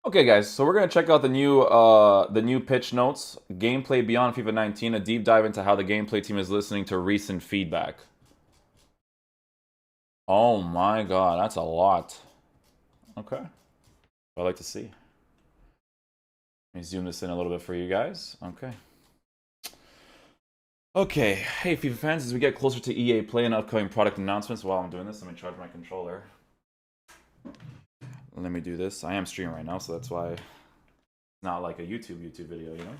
Okay, guys, so we're gonna check out the new pitch notes, gameplay beyond FIFA 19, a deep dive into how the gameplay team is listening to recent feedback. Oh my god, that's a lot. Okay, I'd like to see. Let me zoom this in a little bit for you guys. Okay. Okay, hey FIFA fans, as we get closer to EA Play and upcoming product announcements, while I'm doing this, let me charge my controller. Let me do this. I am streaming right now, so that's why it's not like a YouTube video, you know?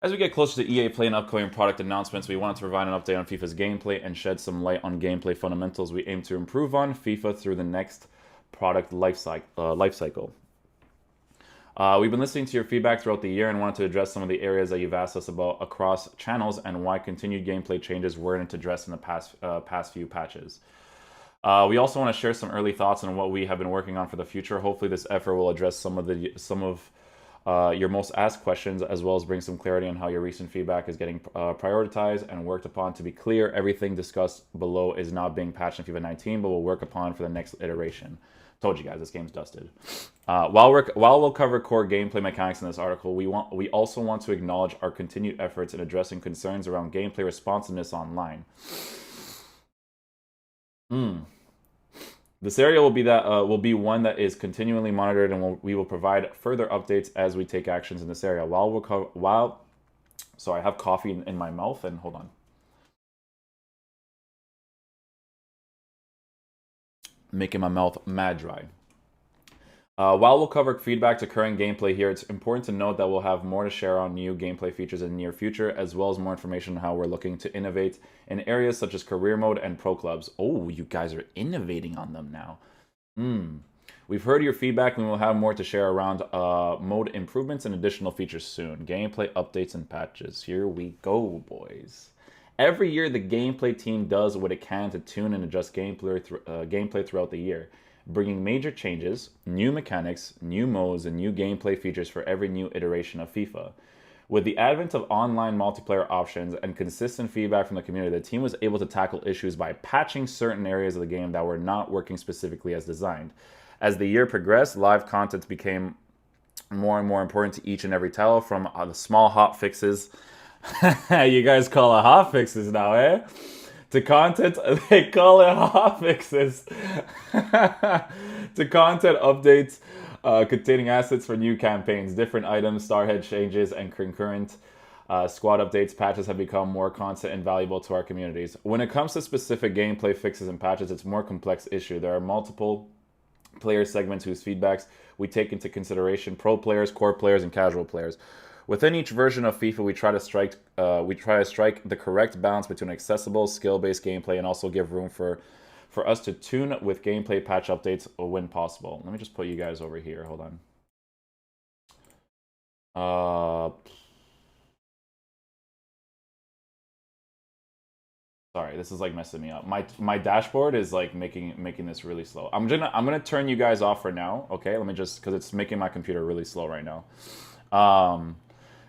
As we get closer to EA Play and upcoming product announcements, we wanted to provide an update on FIFA's gameplay and shed some light on gameplay fundamentals we aim to improve on FIFA through the next product life cycle. We've been listening to your feedback throughout the year and wanted to address some of the areas that you've asked us about across channels and why continued gameplay changes weren't addressed in the past few patches. We also want to share some early thoughts on what we have been working on for the future. Hopefully, this effort will address some of your most asked questions, as well as bring some clarity on how your recent feedback is getting prioritized and worked upon. To be clear, everything discussed below is not being patched in FIFA 19, but will work upon for the next iteration. Told you guys, this game's dusted. While we'll cover core gameplay mechanics in this article, we also want to acknowledge our continued efforts in addressing concerns around gameplay responsiveness online. This area will be one that is continually monitored, and we will provide further updates as we take actions in this area. So I have coffee in my mouth, and hold on, making my mouth mad dry. While we'll cover feedback to current gameplay here, it's important to note that we'll have more to share on new gameplay features in the near future, as well as more information on how we're looking to innovate in areas such as career mode and pro clubs. Oh, you guys are innovating on them now. We've heard your feedback and we'll have more to share around mode improvements and additional features soon. Gameplay updates and patches. Here we go, boys. Every year, the gameplay team does what it can to tune and adjust gameplay throughout the year, bringing major changes, new mechanics, new modes, and new gameplay features for every new iteration of FIFA. With the advent of online multiplayer options and consistent feedback from the community, the team was able to tackle issues by patching certain areas of the game that were not working specifically as designed. As the year progressed, live content became more and more important to each and every title, from the small hot fixes. You guys call it hot fixes now, eh? To content, they call it hot fixes. To content updates containing assets for new campaigns, different items, starhead changes, and concurrent squad updates. Patches have become more constant and valuable to our communities. When it comes to specific gameplay fixes and patches, it's a more complex issue. There are multiple player segments whose feedbacks we take into consideration: pro players, core players, and casual players. Within each version of FIFA, we try to strike the correct balance between accessible, skill-based gameplay and also give room for us to tune with gameplay patch updates when possible. Let me just put you guys over here. Hold on. Sorry, this is like messing me up. My dashboard is like making this really slow. I'm gonna turn you guys off for now. Okay, let me just, because it's making my computer really slow right now.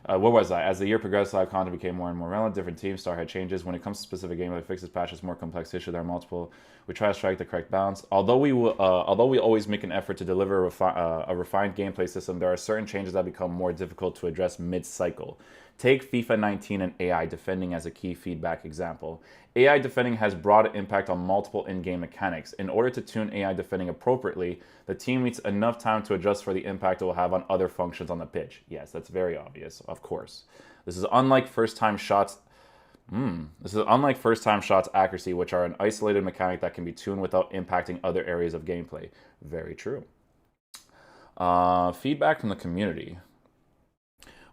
What was that? As the year progressed, live content became more and more relevant. Different teams, starhead changes. When it comes to specific gameplay fixes, patches, more complex issue, there are multiple. We try to strike the correct balance. Although we always make an effort to deliver a refined gameplay system, there are certain changes that become more difficult to address mid-cycle. Take FIFA 19 and AI defending as a key feedback example. AI defending has broad impact on multiple in-game mechanics. In order to tune AI defending appropriately, the team needs enough time to adjust for the impact it will have on other functions on the pitch. Yes, that's very obvious, of course. This is unlike first-time shots. This is unlike first-time shots accuracy, which are an isolated mechanic that can be tuned without impacting other areas of gameplay. Very true. Feedback from the community.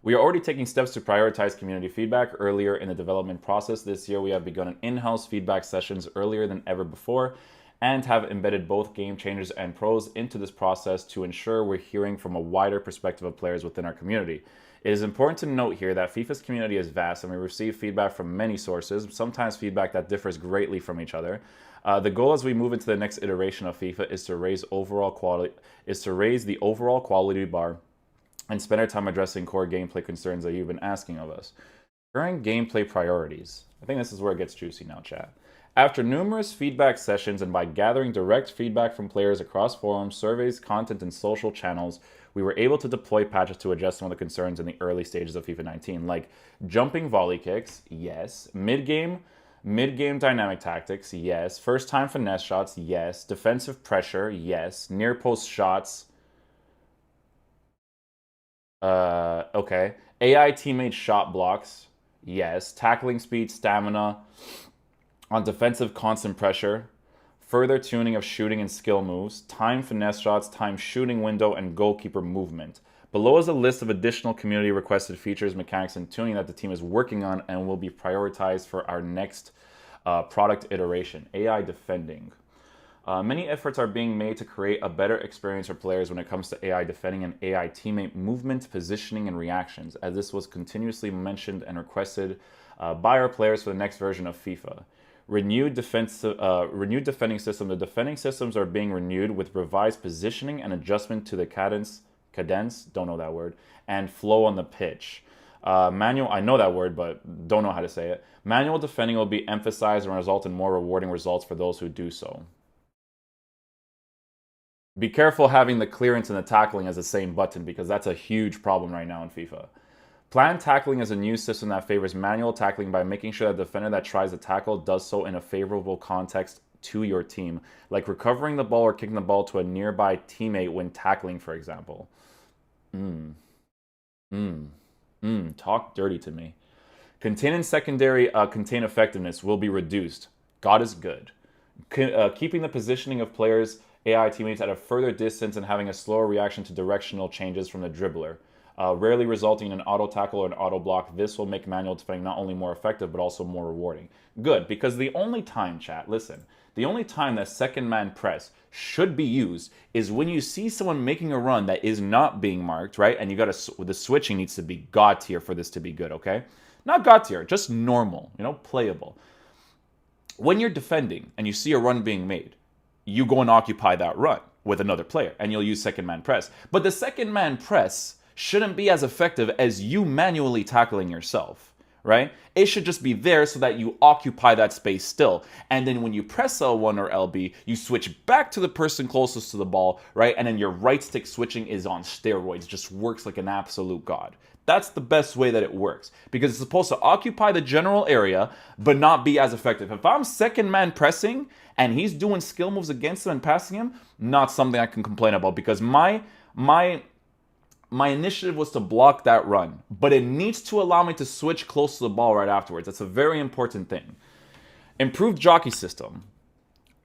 We are already taking steps to prioritize community feedback earlier in the development process. This year, we have begun in-house feedback sessions earlier than ever before and have embedded both game changers and pros into this process to ensure we're hearing from a wider perspective of players within our community. It is important to note here that FIFA's community is vast and we receive feedback from many sources, sometimes feedback that differs greatly from each other. The goal as we move into the next iteration of FIFA is to raise the overall quality bar and spend our time addressing core gameplay concerns that you've been asking of us. Current gameplay priorities. I think this is where it gets juicy now, chat. After numerous feedback sessions and by gathering direct feedback from players across forums, surveys, content, and social channels, we were able to deploy patches to address some of the concerns in the early stages of FIFA 19, like jumping volley kicks, yes, mid-game dynamic tactics, yes, first-time finesse shots, yes, defensive pressure, yes, near-post shots, okay, AI teammate shot blocks, yes, tackling speed, stamina, on defensive constant pressure, further tuning of shooting and skill moves, time finesse shots, time shooting window, and goalkeeper movement. Below is a list of additional community requested features, mechanics, and tuning that the team is working on and will be prioritized for our next product iteration, AI defending. Many efforts are being made to create a better experience for players when it comes to AI defending and AI teammate movement, positioning, and reactions, as this was continuously mentioned and requested by our players for the next version of FIFA. Renewed defending system. The defending systems are being renewed with revised positioning and adjustment to the cadence, don't know that word, and flow on the pitch. Manual, I know that word, but don't know how to say it. Manual defending will be emphasized and result in more rewarding results for those who do so. Be careful having the clearance and the tackling as the same button, because that's a huge problem right now in FIFA. Planned tackling is a new system that favors manual tackling by making sure that the defender that tries to tackle does so in a favorable context to your team, like recovering the ball or kicking the ball to a nearby teammate when tackling, for example. Talk dirty to me. Contain and secondary contain effectiveness will be reduced. God is good. Keeping the positioning of players, AI teammates at a further distance and having a slower reaction to directional changes from the dribbler. Rarely resulting in an auto tackle or an auto block. This will make manual defending not only more effective, but also more rewarding. Good, because the only time, chat, listen, the only time that second man press should be used is when you see someone making a run that is not being marked, right? And you got to, the switching needs to be God tier for this to be good, okay? Not God tier, just normal, playable. When you're defending and you see a run being made, you go and occupy that run with another player, and you'll use second man press. But the second man press shouldn't be as effective as you manually tackling yourself, right? It should just be there so that you occupy that space still. And then when you press L1 or LB, you switch back to the person closest to the ball, right? And then your right stick switching is on steroids, just works like an absolute god. That's the best way that it works, because it's supposed to occupy the general area, but not be as effective. If I'm second man pressing and he's doing skill moves against him and passing him, not something I can complain about, because my initiative was to block that run, but it needs to allow me to switch close to the ball right afterwards. That's a very important thing. Improved jockey system.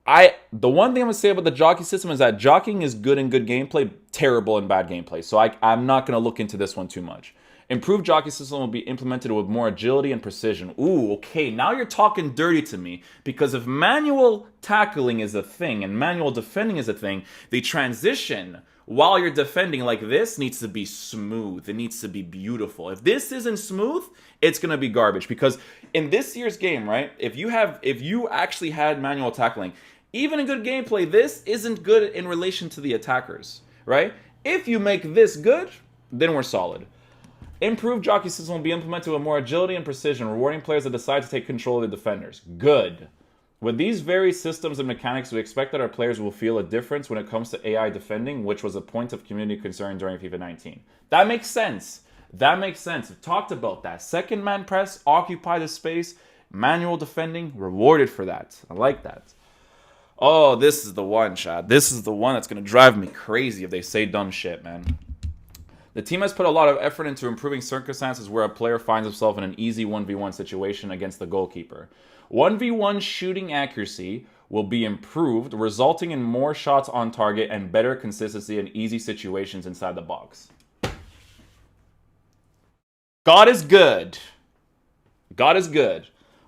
The one thing I'm going to say about the jockey system is that jockeying is good in good gameplay, terrible in bad gameplay. So I'm not going to look into this one too much. Improved jockey system will be implemented with more agility and precision. Ooh, okay, now you're talking dirty to me, because if manual tackling is a thing and manual defending is a thing, the transition while you're defending like this needs to be smooth. It needs to be beautiful. If this isn't smooth, it's going to be garbage, because in this year's game, right, if you actually had manual tackling, even in good gameplay, this isn't good in relation to the attackers, right? If you make this good, then we're solid. Improved jockey system will be implemented with more agility and precision, rewarding players that decide to take control of the defenders. Good. With these various systems and mechanics, we expect that our players will feel a difference when it comes to AI defending, which was a point of community concern during FIFA 19. That makes sense. That makes sense. We've talked about that. Second man press, occupy the space, manual defending, rewarded for that. I like that. Oh, this is the one, Chad. This is the one that's going to drive me crazy if they say dumb shit, man. The team has put a lot of effort into improving circumstances where a player finds himself in an easy 1v1 situation against the goalkeeper. 1v1 shooting accuracy will be improved, resulting in more shots on target and better consistency in easy situations inside the box. God is good. God is good.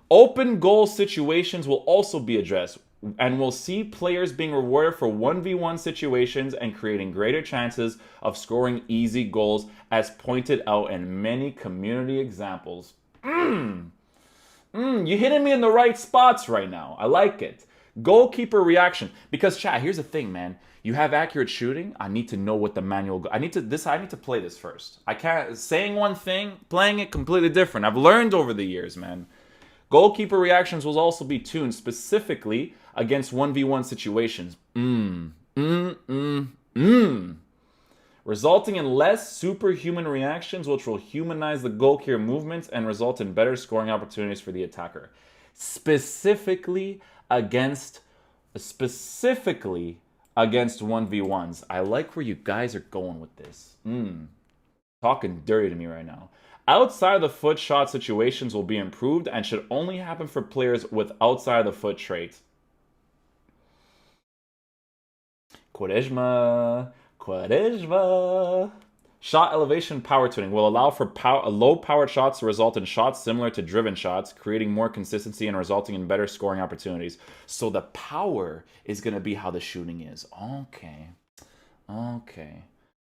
Open goal situations will also be addressed, and we'll see players being rewarded for 1v1 situations and creating greater chances of scoring easy goals, as pointed out in many community examples. You're hitting me in the right spots right now. I like it. Goalkeeper reaction. Because, chat, here's the thing, man. You have accurate shooting. I need to know what the manual... I need to play this first. I can't... Saying one thing, playing it completely different. I've learned over the years, man. Goalkeeper reactions will also be tuned specifically against 1v1 situations. Resulting in less superhuman reactions, which will humanize the goalkeeper movements and result in better scoring opportunities for the attacker. Specifically against 1v1s. I like where you guys are going with this. Talking dirty to me right now. Outside of the foot shot situations will be improved and should only happen for players with outside of the foot trait. Quaresma. Shot elevation power tuning will allow for low-powered shots to result in shots similar to driven shots, creating more consistency and resulting in better scoring opportunities. So the power is going to be how the shooting is. Okay.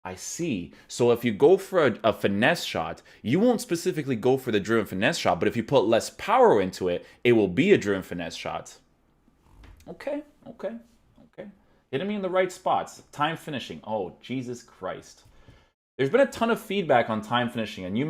I see. So if you go for a finesse shot, you won't specifically go for the driven finesse shot, but if you put less power into it, it will be a driven finesse shot. Okay. Hitting me in the right spots. Time finishing. Oh, Jesus Christ. There's been a ton of feedback on time finishing, a new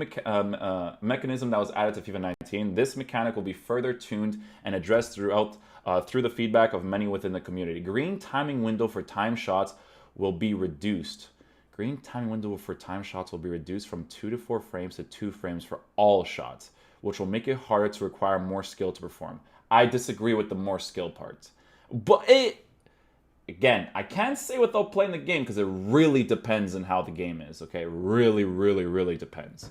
mechanism that was added to FIFA 19. This mechanic will be further tuned and addressed through the feedback of many within the community. Green timing window for time shots will be reduced. Green timing window for time shots will be reduced from 2 to 4 frames to 2 frames for all shots, which will make it harder to require more skill to perform. I disagree with the more skill part. But again, I can't say without playing the game because it really depends on how the game is, okay? Really depends.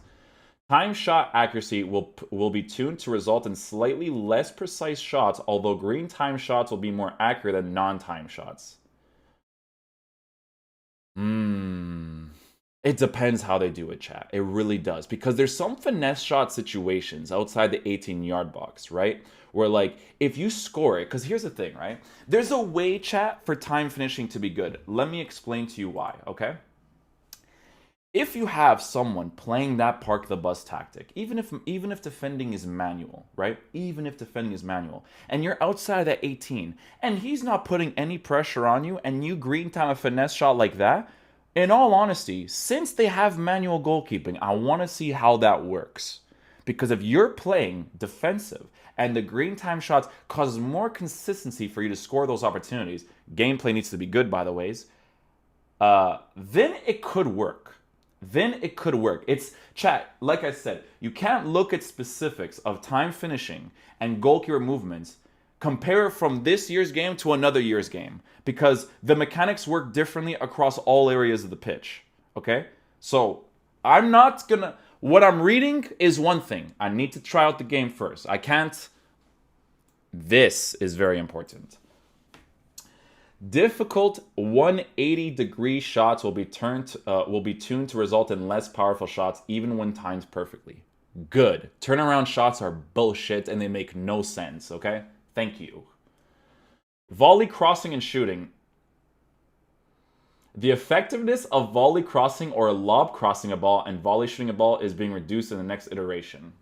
Time shot accuracy will be tuned to result in slightly less precise shots, although green time shots will be more accurate than non-time shots. It depends how they do it, chat. It really does. Because there's some finesse shot situations outside the 18-yard box, right? Where, like, if you score it, because here's the thing, right? There's a way, chat, for time finishing to be good. Let me explain to you why, okay? If you have someone playing that park the bus tactic, even if defending is manual, right? Even if defending is manual, and you're outside that 18, and he's not putting any pressure on you, and you green time a finesse shot like that, in all honesty, since they have manual goalkeeping, I want to see how that works. Because if you're playing defensive and the green time shots causes more consistency for you to score those opportunities, gameplay needs to be good, by the ways, then it could work. It's, chat, like I said, you can't look at specifics of time finishing and goalkeeper movements, compare it from this year's game to another year's game, because the mechanics work differently across all areas of the pitch, okay? So, I'm not gonna... What I'm reading is one thing. I need to try out the game first. I can't... This is very important. Difficult 180-degree shots will be tuned to result in less powerful shots, even when timed perfectly. Good. Turnaround shots are bullshit and they make no sense, okay? Thank you. Volley crossing and shooting. The effectiveness of volley crossing or lob crossing a ball and volley shooting a ball is being reduced in the next iteration.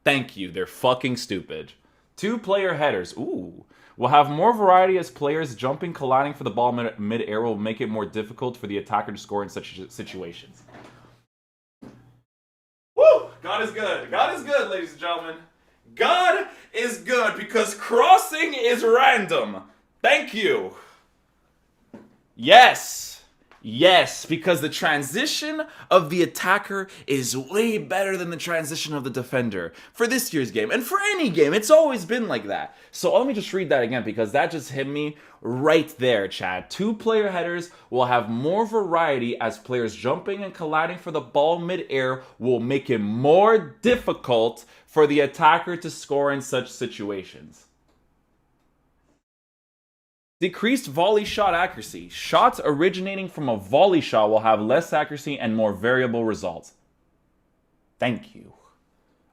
Thank you. They're fucking stupid. 2-player headers. Ooh. Will have more variety as players jumping, colliding for the ball mid-air will make it more difficult for the attacker to score in such situations. Woo! God is good. God is good, ladies and gentlemen. God is good because crossing is random. Thank you. Yes. Yes, because the transition of the attacker is way better than the transition of the defender for this year's game. And for any game, it's always been like that. So let me just read that again because that just hit me right there, Chad. 2-player headers will have more variety as players jumping and colliding for the ball mid-air will make it more difficult for the attacker to score in such situations. Decreased volley shot accuracy. Shots originating from a volley shot will have less accuracy and more variable results. Thank you.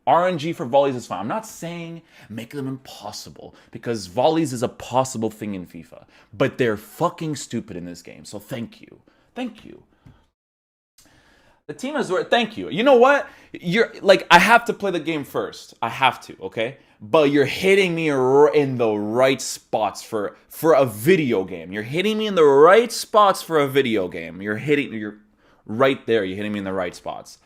RNG for volleys is fine. I'm not saying make them impossible, because volleys is a possible thing in FIFA. But they're fucking stupid in this game, so thank you. Thank you. The team has... Thank you. You know what? You're like, I have to play the game first. I have to, okay? But you're hitting me in the right spots for a video game. You're hitting me in the right spots for a video game. You're right there. You're hitting me in the right spots.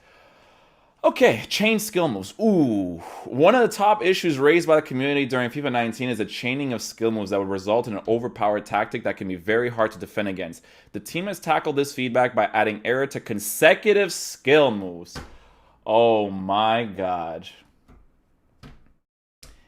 Okay, chain skill moves. Ooh. One of the top issues raised by the community during FIFA 19 is the chaining of skill moves that would result in an overpowered tactic that can be very hard to defend against. The team has tackled this feedback by adding error to consecutive skill moves. Oh my god.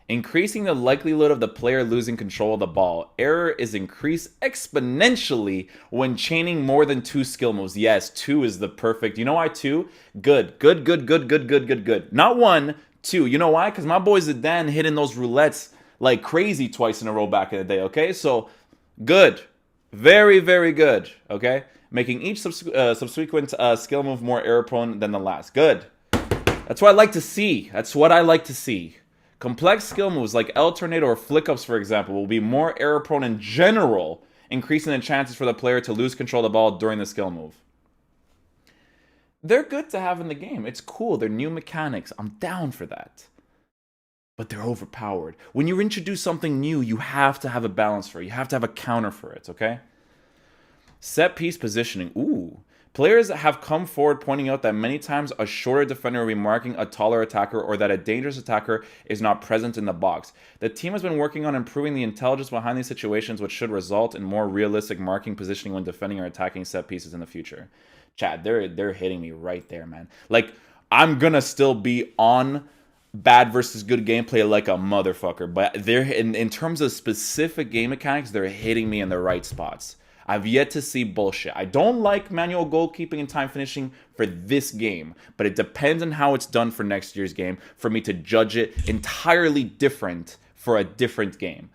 Increasing the likelihood of the player losing control of the ball. Error is increased exponentially when chaining more than 2 skill moves. Yes, 2 is the perfect. You know why 2? Good. Good, good, good, good, good, good, good. Not 1, 2. You know why? Because my boy Zidane hitting those roulettes like crazy twice in a row back in the day, okay? So, good. Very, very good, okay? Making each subsequent skill move more error prone than the last. Good. That's what I like to see. That's what I like to see. Complex skill moves like El Tornado or flick-ups, for example, will be more error-prone in general, increasing the chances for the player to lose control of the ball during the skill move. They're good to have in the game. It's cool. They're new mechanics. I'm down for that. But they're overpowered. When you introduce something new, you have to have a balance for it. You have to have a counter for it, okay? Set piece positioning. Ooh. Players have come forward pointing out that many times a shorter defender will be marking a taller attacker or that a dangerous attacker is not present in the box. The team has been working on improving the intelligence behind these situations, which should result in more realistic marking positioning when defending or attacking set pieces in the future. Chad, they're hitting me right there, man. Like, I'm gonna still be on bad versus good gameplay like a motherfucker, but they're in terms of specific game mechanics, they're hitting me in the right spots. I've yet to see bullshit. I don't like manual goalkeeping and time finishing for this game, but it depends on how it's done for next year's game for me to judge it entirely different for a different game.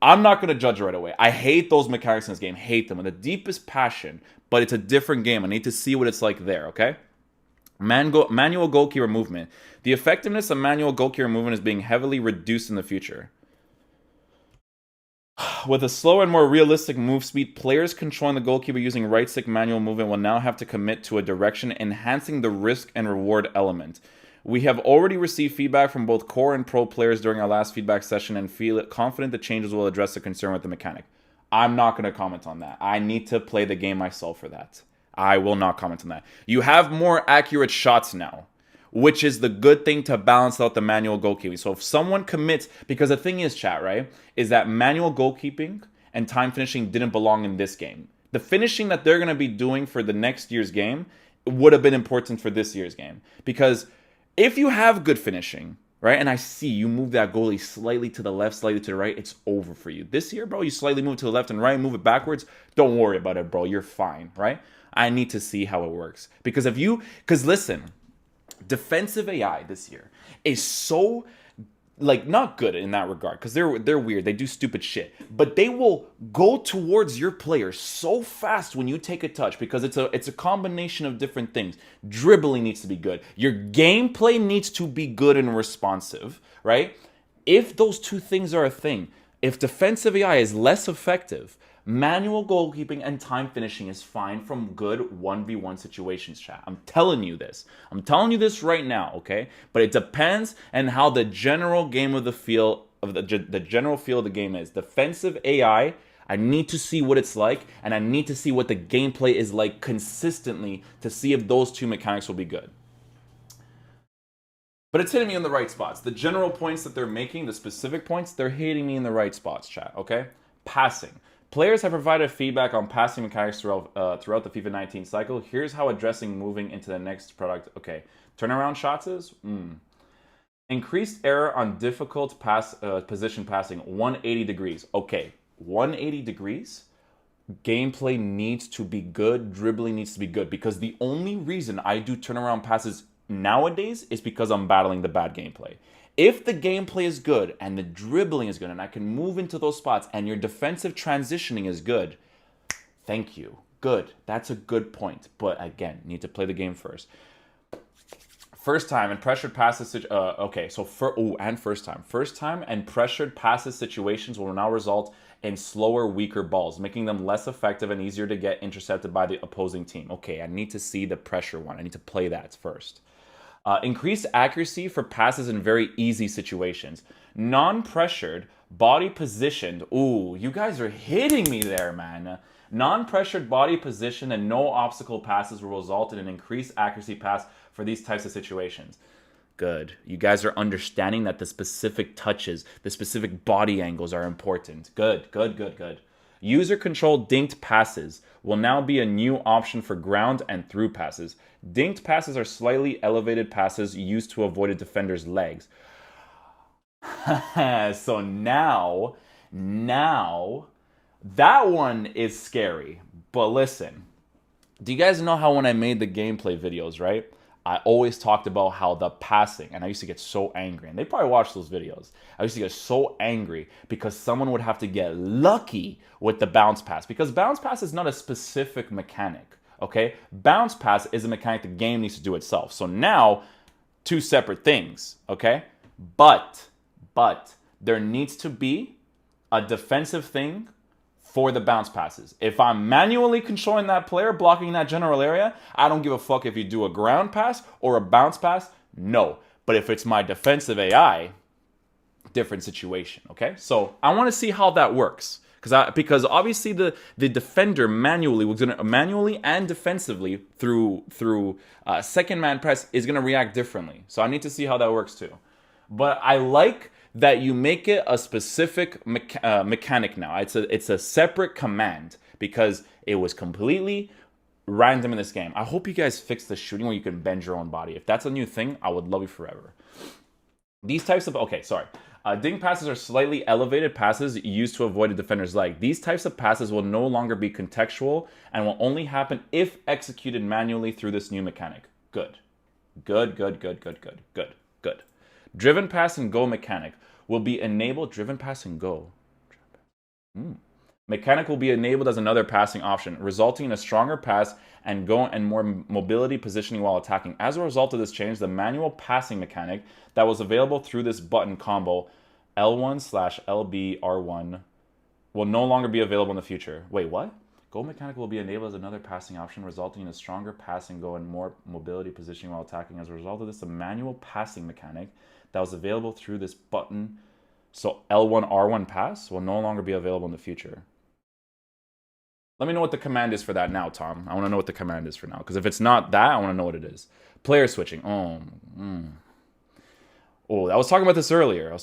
I'm not going to judge right away. I hate those mechanics in this game. Hate them with the deepest passion, but it's a different game. I need to see what it's like there, okay? Manual goalkeeper movement. The effectiveness of manual goalkeeper movement is being heavily reduced in the future. With a slower and more realistic move speed, players controlling the goalkeeper using right stick manual movement will now have to commit to a direction, enhancing the risk and reward element. We have already received feedback from both core and pro players during our last feedback session and feel confident the changes will address the concern with the mechanic. I'm not going to comment on that. I need to play the game myself for that. I will not comment on that. You have more accurate shots now, which is the good thing to balance out the manual goalkeeping. So if someone commits, because the thing is, chat, right, is that manual goalkeeping and time finishing didn't belong in this game. The finishing that they're going to be doing for the next year's game would have been important for this year's game. Because if you have good finishing, right, and I see you move that goalie slightly to the left, slightly to the right, it's over for you. This year, bro, you slightly move to the left and right, move it backwards, don't worry about it, bro. You're fine, right? I need to see how it works. Because listen, defensive AI this year is so, like, not good in that regard because they're weird. They do stupid shit, but they will go towards your player so fast when you take a touch because it's a combination of different things. Dribbling needs to be good. Your gameplay needs to be good and responsive, right? If those two things are a thing, if defensive AI is less effective, manual goalkeeping and time finishing is fine from good 1v1 situations, chat. I'm telling you this. I'm telling you this right now, okay? But it depends on how the general game of the feel of the general feel of the game is. Defensive AI, I need to see what it's like, and I need to see what the gameplay is like consistently to see if those two mechanics will be good. But it's hitting me in the right spots. The general points that they're making, the specific points, they're hitting me in the right spots, chat, okay? Passing. Players have provided feedback on passing mechanics throughout the FIFA 19 cycle. Here's how addressing moving into the next product. Okay, turnaround shots is increased error on difficult position passing, 180 degrees. Okay, 180 degrees. Gameplay needs to be good. Dribbling needs to be good because the only reason I do turnaround passes nowadays is because I'm battling the bad gameplay. If the gameplay is good and the dribbling is good and I can move into those spots and your defensive transitioning is good, thank you. Good. That's a good point. But again, need to play the game first. First time and pressured passes. First time and pressured passes situations will now result in slower, weaker balls, making them less effective and easier to get intercepted by the opposing team. Okay, I need to see the pressure one. I need to play that first. Increased accuracy for passes in very easy situations. Non-pressured, body positioned. Ooh, you guys are hitting me there, man. Non-pressured body position and no obstacle passes will result in an increased accuracy pass for these types of situations. Good. You guys are understanding that the specific touches, the specific body angles are important. Good, good, good, good. User-controlled dinked passes will now be a new option for ground and through passes. Dinked passes are slightly elevated passes used to avoid a defender's legs. So now, that one is scary. But listen, do you guys know how when I made the gameplay videos, right? I always talked about how the passing, and I used to get so angry, and they probably watched those videos. I used to get so angry because someone would have to get lucky with the bounce pass, because bounce pass is not a specific mechanic, okay? Bounce pass is a mechanic the game needs to do itself. So now, two separate things, okay? But there needs to be a defensive thing for the bounce passes. If I'm manually controlling that player, blocking that general area, I don't give a fuck if you do a ground pass or a bounce pass. No. But if it's my defensive AI, different situation, okay? So I want to see how that works. Because obviously the defender manually and defensively through second man press is going to react differently. So I need to see how that works too. But I like that you make it a specific mechanic now. It's a separate command because it was completely random in this game. I hope you guys fix the shooting where you can bend your own body. If that's a new thing, I would love you forever. These types of... Okay, sorry. Dink passes are slightly elevated passes used to avoid a defender's leg. These types of passes will no longer be contextual and will only happen if executed manually through this new mechanic. Good. Good. Driven pass and go mechanic will be enabled. Driven pass and go. Mechanic will be enabled as another passing option, resulting in a stronger pass and go and more mobility positioning while attacking. As a result of this change, the manual passing mechanic that was available through this button combo L1/LB/R1 will no longer be available in the future. Wait, what? Go mechanic will be enabled as another passing option, resulting in a stronger pass and go and more mobility positioning while attacking. As a result of this, the manual passing mechanic that was available through this button, so L1/R1 pass, will no longer be available in the future. Let me know what the command is for that now, Tom. I want to know what the command is for now. Because if it's not that, I want to know what it is. Player switching. Oh, I was talking about this earlier.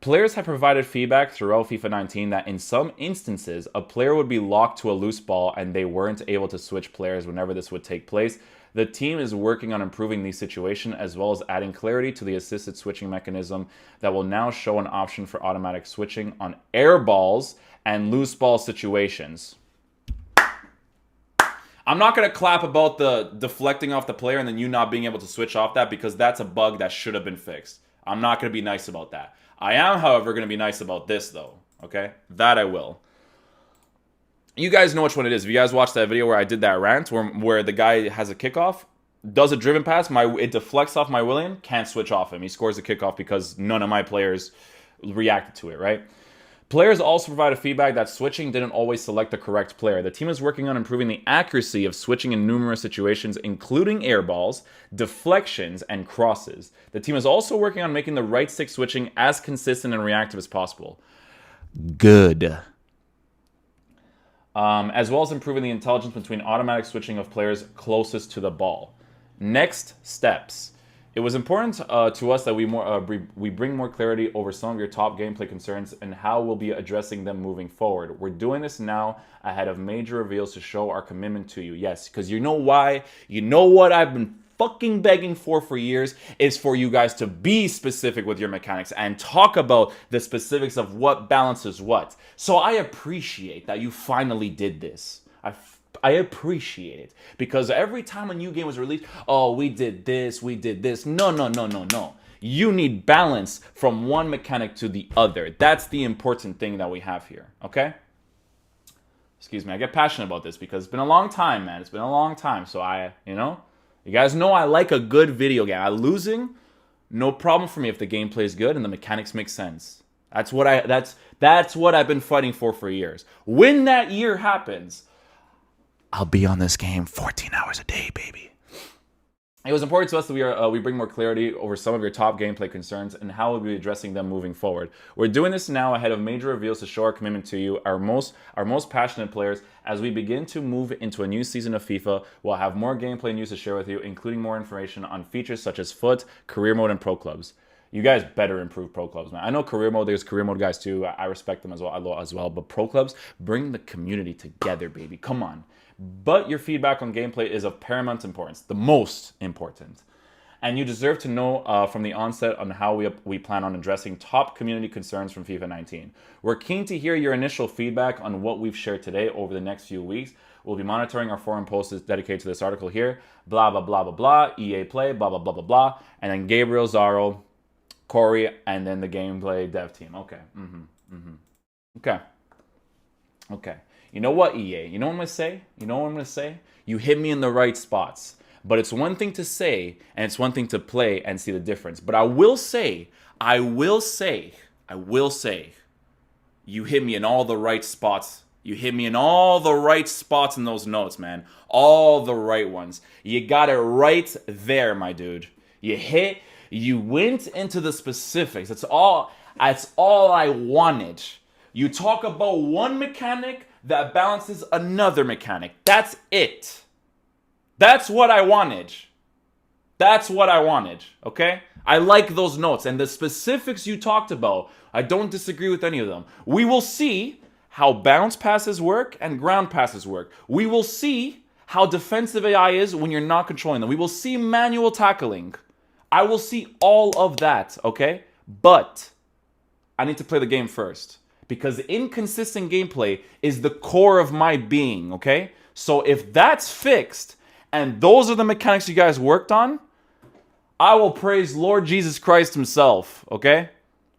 Players have provided feedback throughout FIFA 19 that in some instances, a player would be locked to a loose ball and they weren't able to switch players whenever this would take place. The team is working on improving these situations as well as adding clarity to the assisted switching mechanism that will now show an option for automatic switching on air balls and loose ball situations. I'm not going to clap about the deflecting off the player and then you not being able to switch off that because that's a bug that should have been fixed. I'm not going to be nice about that. I am, however, going to be nice about this though, okay? That I will. You guys know which one it is. If you guys watched that video where I did that rant where the guy has a kickoff, does a driven pass, it deflects off my William, can't switch off him. He scores a kickoff because none of my players reacted to it, right? Players also provided feedback that switching didn't always select the correct player. The team is working on improving the accuracy of switching in numerous situations, including air balls, deflections, and crosses. The team is also working on making the right stick switching as consistent and reactive as possible. Good. As well as improving the intelligence between automatic switching of players closest to the ball. Next steps. It was important to us that we bring more clarity over some of your top gameplay concerns and how we'll be addressing them moving forward. We're doing this now ahead of major reveals to show our commitment to you. Yes, because you know why? You know what I've been fucking begging for years is for you guys to be specific with your mechanics and talk about the specifics of what balances what. So I appreciate that you finally did this. I appreciate it because every time a new game was released, oh, we did this. No. You need balance from one mechanic to the other. That's the important thing that we have here, okay? Excuse me, I get passionate about this because it's been a long time, man. It's been a long time. So you guys know I like a good video game. Losing, no problem for me if the gameplay is good and the mechanics make sense. That's what I've been fighting for years. When that year happens, I'll be on this game 14 hours a day, baby. It was important to us that we bring more clarity over some of your top gameplay concerns and how we'll be addressing them moving forward. We're doing this now ahead of major reveals to show our commitment to you, our most passionate players. As we begin to move into a new season of FIFA, we'll have more gameplay news to share with you, including more information on features such as FUT, Career Mode, and Pro Clubs. You guys better improve Pro Clubs, man. I know Career Mode, there's Career Mode guys too. I respect them as well. But Pro Clubs, bring the community together, baby. Come on. But your feedback on gameplay is of paramount importance, the most important. And you deserve to know from the onset on how we plan on addressing top community concerns from FIFA 19. We're keen to hear your initial feedback on what we've shared today over the next few weeks. We'll be monitoring our forum posts dedicated to this article here. Blah, blah, blah, blah, blah. EA Play, blah, blah, blah, blah, blah. And then Gabriel, Zaro, Corey, and then the gameplay dev team. Okay. Okay. You know what, EA? You know what I'm going to say? You hit me in the right spots. But it's one thing to say, and it's one thing to play and see the difference. But I will say, you hit me in all the right spots. You hit me in all the right spots in those notes, man. All the right ones. You got it right there, my dude. You went into the specifics. That's all I wanted. You talk about one mechanic that balances another mechanic. That's it. That's what I wanted. Okay? I like those notes. And the specifics you talked about, I don't disagree with any of them. We will see how bounce passes work and ground passes work. We will see how defensive AI is when you're not controlling them. We will see manual tackling. I will see all of that, okay? But I need to play the game first. Because inconsistent gameplay is the core of my being, okay? So if that's fixed, and those are the mechanics you guys worked on, I will praise Lord Jesus Christ himself, okay?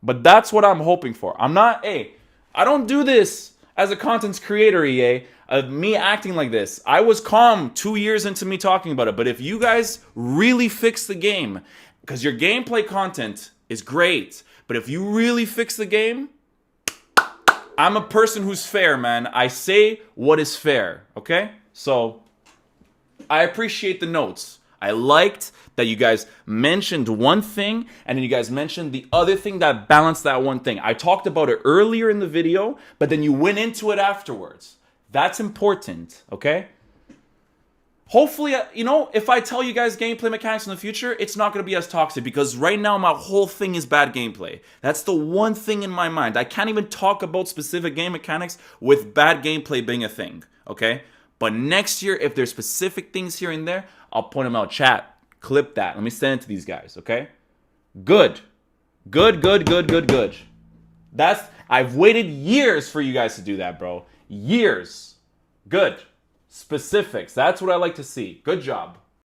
But that's what I'm hoping for. I don't do this as a content creator, EA, of me acting like this. I was calm 2 years into me talking about it, but if you guys really fix the game, because your gameplay content is great, but if you really fix the game, I'm a person who's fair, man. I say what is fair, okay? So, I appreciate the notes. I liked that you guys mentioned one thing, and then you guys mentioned the other thing that balanced that one thing. I talked about it earlier in the video, but then you went into it afterwards. That's important, okay? Hopefully, if I tell you guys gameplay mechanics in the future, it's not going to be as toxic because right now my whole thing is bad gameplay. That's the one thing in my mind. I can't even talk about specific game mechanics with bad gameplay being a thing, okay? But next year, if there's specific things here and there, I'll point them out. Chat, clip that. Let me send it to these guys, okay? Good. I've waited years for you guys to do that, bro. Years. Good. Specifics. That's what I like to see. Good job.